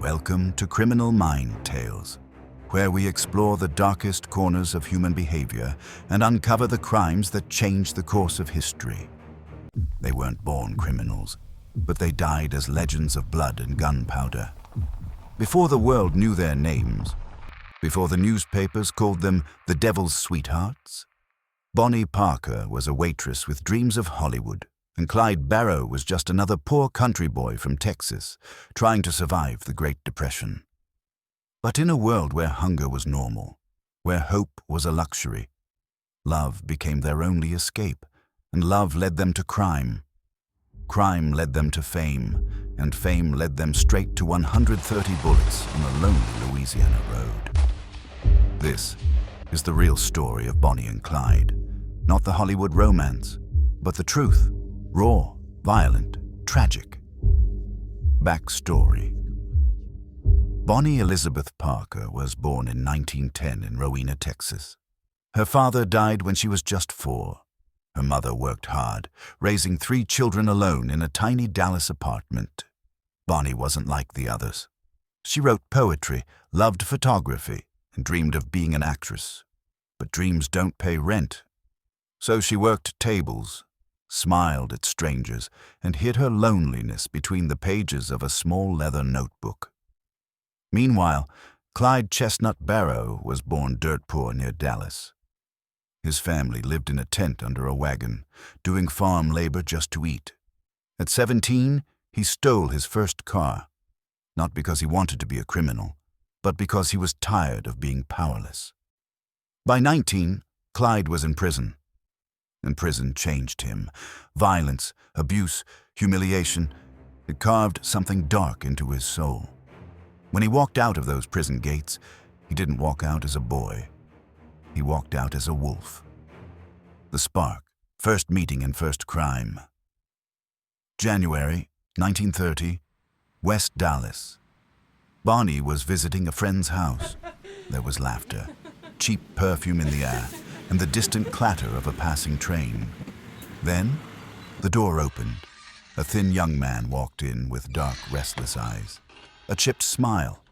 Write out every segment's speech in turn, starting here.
Welcome to Criminal Mind Tales, where we explore the darkest corners of human behavior and uncover the crimes that changed the course of history. They weren't born criminals, but they died as legends of blood and gunpowder. Before the world knew their names, before the newspapers called them the devil's sweethearts, Bonnie Parker was a waitress with dreams of Hollywood, and Clyde Barrow was just another poor country boy from Texas, trying to survive the Great Depression. But in a world where hunger was normal, where hope was a luxury, love became their only escape, and love led them to crime. Crime led them to fame, and fame led them straight to 130 bullets on a lonely Louisiana road. This is the real story of Bonnie and Clyde, not the Hollywood romance, but the truth. Raw, violent, tragic. Backstory. Bonnie Elizabeth Parker was born in 1910 in Rowena, Texas. Her father died when she was just 4. Her mother worked hard, raising 3 children alone in a tiny Dallas apartment. Bonnie wasn't like the others. She wrote poetry, loved photography, and dreamed of being an actress. But dreams don't pay rent. So she worked tables, smiled at strangers, and hid her loneliness between the pages of a small leather notebook. Meanwhile, Clyde Chestnut Barrow was born dirt poor near Dallas. His family lived in a tent under a wagon, doing farm labor just to eat. At 17, he stole his first car, not because he wanted to be a criminal, but because he was tired of being powerless. By 19, Clyde was in prison. And prison changed him. Violence, abuse, humiliation, it carved something dark into his soul. When he walked out of those prison gates, he didn't walk out as a boy. He walked out as a wolf. The spark, first meeting and first crime. January 1930, West Dallas. Bonnie was visiting a friend's house. There was laughter, cheap perfume in the air, and the distant clatter of a passing train. Then, the door opened. A thin young man walked in with dark, restless eyes, a chipped smile,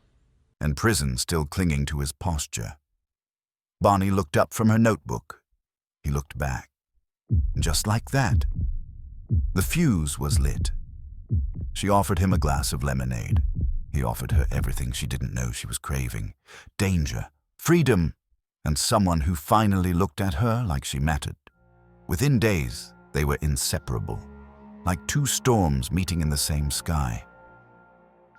and prison still clinging to his posture. Bonnie looked up from her notebook. He looked back. Just like that, the fuse was lit. She offered him a glass of lemonade. He offered her everything she didn't know she was craving: danger, freedom, and someone who finally looked at her like she mattered. Within days, they were inseparable, like 2 storms meeting in the same sky.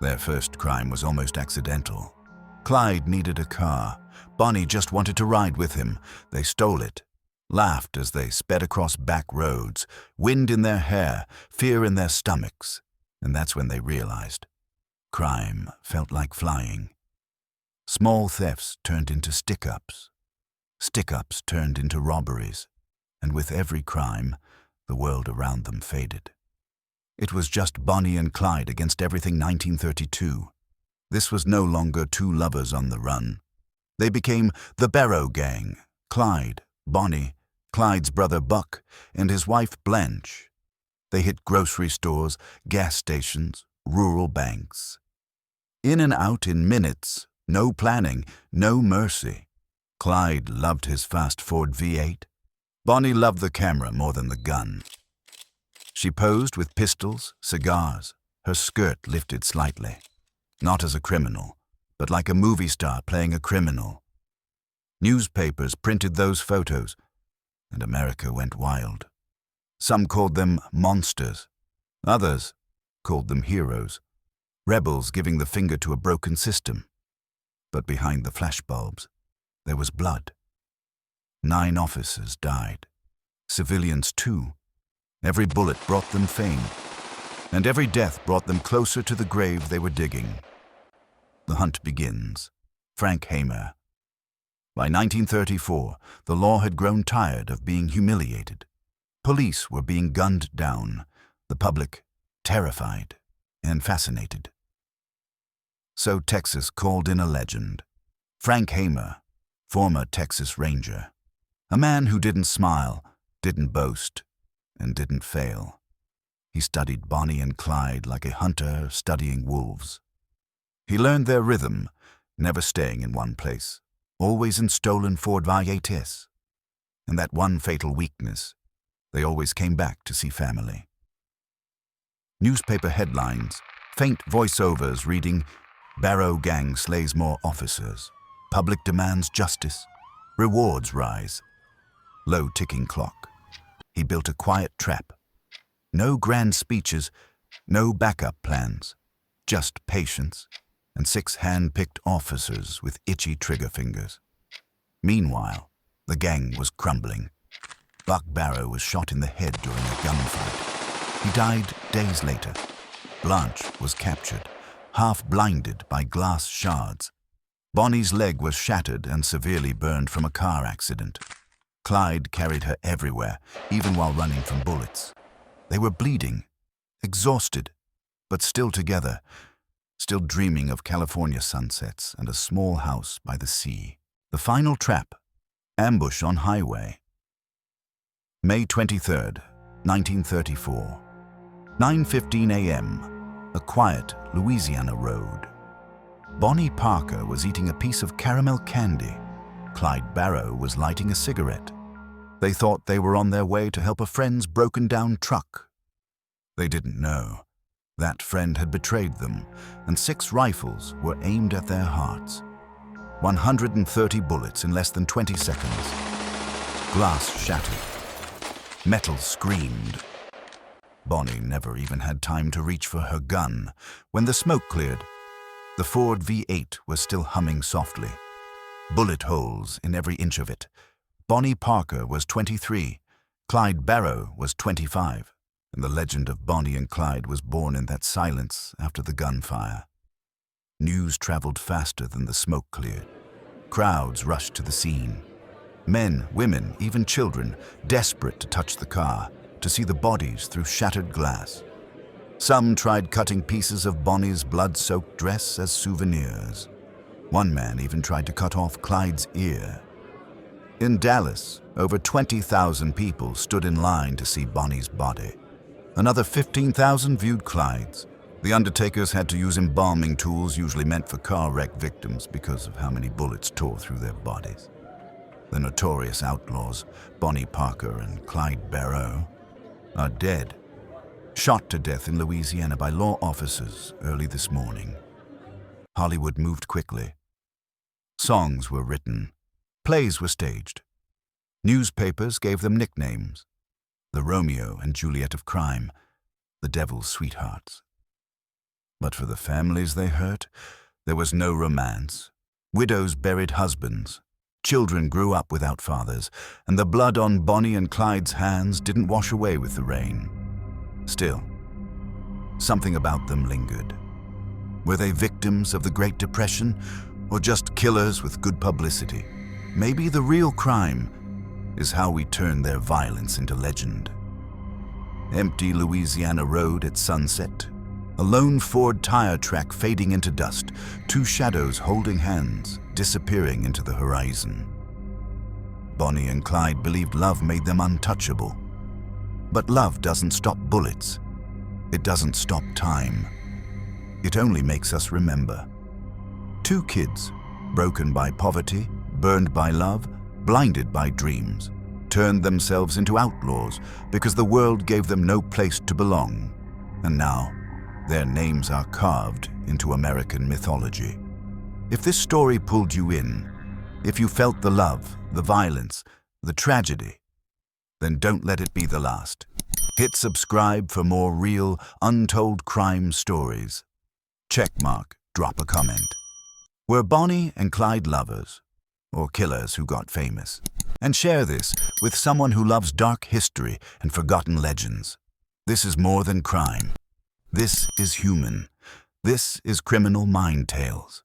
Their first crime was almost accidental. Clyde needed a car. Bonnie just wanted to ride with him. They stole it, laughed as they sped across back roads, wind in their hair, fear in their stomachs, and that's when they realized. Crime felt like flying. Small thefts turned into stick-ups. Stick-ups turned into robberies, and with every crime, the world around them faded. It was just Bonnie and Clyde against everything 1932. This was no longer 2 lovers on the run. They became the Barrow Gang: Clyde, Bonnie, Clyde's brother Buck, and his wife Blanche. They hit grocery stores, gas stations, rural banks. In and out in minutes, no planning, no mercy. Clyde loved his fast Ford V8. Bonnie loved the camera more than the gun. She posed with pistols, cigars, her skirt lifted slightly. Not as a criminal, but like a movie star playing a criminal. Newspapers printed those photos, and America went wild. Some called them monsters. Others called them heroes. Rebels giving the finger to a broken system. But behind the flashbulbs, there was blood. 9 officers died. Civilians too. Every bullet brought them fame, and every death brought them closer to the grave they were digging. The hunt begins. Frank Hamer. By 1934, the law had grown tired of being humiliated. Police were being gunned down, the public terrified and fascinated. So Texas called in a legend. Frank Hamer, former Texas Ranger. A man who didn't smile, didn't boast, and didn't fail. He studied Bonnie and Clyde like a hunter studying wolves. He learned their rhythm, never staying in one place, always in stolen Ford Varietes. And that one fatal weakness, they always came back to see family. Newspaper headlines, faint voiceovers reading, "Barrow Gang slays more officers. Public demands justice. Rewards rise." Low ticking clock. He built a quiet trap. No grand speeches, no backup plans. Just patience and 6 hand-picked officers with itchy trigger fingers. Meanwhile, the gang was crumbling. Buck Barrow was shot in the head during a gunfight. He died days later. Blanche was captured, half blinded by glass shards. Bonnie's leg was shattered and severely burned from a car accident. Clyde carried her everywhere, even while running from bullets. They were bleeding, exhausted, but still together, still dreaming of California sunsets and a small house by the sea. The final trap, ambush on highway. May 23rd, 1934. 9:15 a.m., a quiet Louisiana road. Bonnie Parker was eating a piece of caramel candy. Clyde Barrow was lighting a cigarette. They thought they were on their way to help a friend's broken-down truck. They didn't know. That friend had betrayed them, and 6 rifles were aimed at their hearts. 130 bullets in less than 20 seconds. Glass shattered. Metal screamed. Bonnie never even had time to reach for her gun. When the smoke cleared, the Ford V8 was still humming softly. Bullet holes in every inch of it. Bonnie Parker was 23. Clyde Barrow was 25. And the legend of Bonnie and Clyde was born in that silence after the gunfire. News traveled faster than the smoke cleared. Crowds rushed to the scene. Men, women, even children, desperate to touch the car, to see the bodies through shattered glass. Some tried cutting pieces of Bonnie's blood-soaked dress as souvenirs. One man even tried to cut off Clyde's ear. In Dallas, over 20,000 people stood in line to see Bonnie's body. Another 15,000 viewed Clyde's. The undertakers had to use embalming tools usually meant for car wreck victims because of how many bullets tore through their bodies. The notorious outlaws, Bonnie Parker and Clyde Barrow, are dead. Shot to death in Louisiana by law officers early this morning. Hollywood moved quickly. Songs were written. Plays were staged. Newspapers gave them nicknames. The Romeo and Juliet of crime, the devil's sweethearts. But for the families they hurt, there was no romance. Widows buried husbands. Children grew up without fathers, and the blood on Bonnie and Clyde's hands didn't wash away with the rain. Still, something about them lingered. Were they victims of the Great Depression, or just killers with good publicity? Maybe the real crime is how we turn their violence into legend. Empty Louisiana road at sunset, a lone Ford tire track fading into dust, 2 shadows holding hands, disappearing into the horizon. Bonnie and Clyde believed love made them untouchable. But love doesn't stop bullets. It doesn't stop time. It only makes us remember. 2 kids, broken by poverty, burned by love, blinded by dreams, turned themselves into outlaws because the world gave them no place to belong. And now, their names are carved into American mythology. If this story pulled you in, if you felt the love, the violence, the tragedy, then don't let it be the last. Hit subscribe for more real, untold crime stories. Checkmark, drop a comment. Were Bonnie and Clyde lovers, or killers who got famous? And share this with someone who loves dark history and forgotten legends. This is more than crime. This is human. This is Criminal Mind Tales,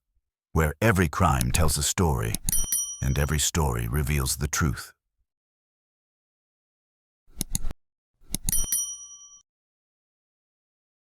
where every crime tells a story, and every story reveals the truth.